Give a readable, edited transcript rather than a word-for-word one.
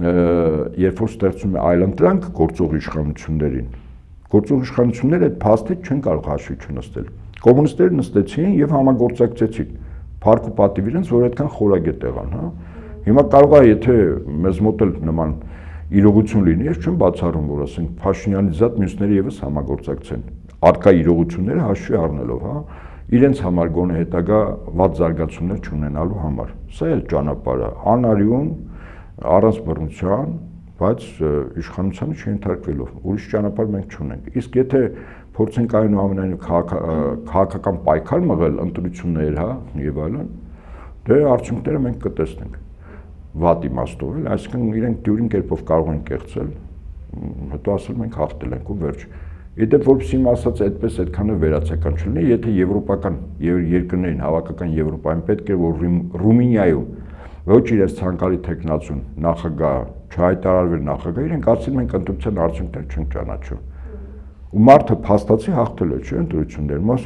երբ որ ստեղծում է այլընտրանք գործող իշխանություններին, գործող իշխանությունները այդ փաստը չեն կարող հաշվի չնստել։ Կոմունիստները նստեցին եւ համագործակցեցին, փառք ու պատիվ իրենց, որ այդքան խորագետ եղան, հա։ Հիմա կարող է, եթե մեզ մոտ էլ նման իրողություն լինի, ես չեմ բացառում, որ ասենք Փաշինյանի զատ մյուսները եւս համագործակցեն, արկա իրողությունները հաշվի առնելով, հա, իրենց համար գոնե հետագա վատ զարգացումներ չունենալու համար։ Սա է ճանապարհը, անարյուն, առանց բռնության, բայց իշխանությանը չընթարկվելով, ուրիշ ճանապարհ մենք չունենք։ Իսկ եթե փորձենք այնուամենայնիվ քաղաքական պայքար մղել, ընտրություններ, հա, եւ այլն, դե արդյունքները մենք կտեսնենք։ Վատ իմաստով էլ, այսինքն իրենք դյուրին կերպով կարող են կեղծել, հետո ասել մենք հաղթել ենք ու վերջ։ Իդեպ որպես իմ ասած այդպես այդքանը վերացական չլինի, եթե եվրոպական երկրներին, հավաքական Եվրոպայում պետք է որ Ռումինիայում ոչ իրենց ցանկալի տեխնացուն նախագահ չհայտարարվեր նախագահ, իրենք ասել մենք ընտրության արդյունքներ չենք ճանաչում։ Ու մարդը փաստացի հաղթել է, չէ՞, ընտրություններում։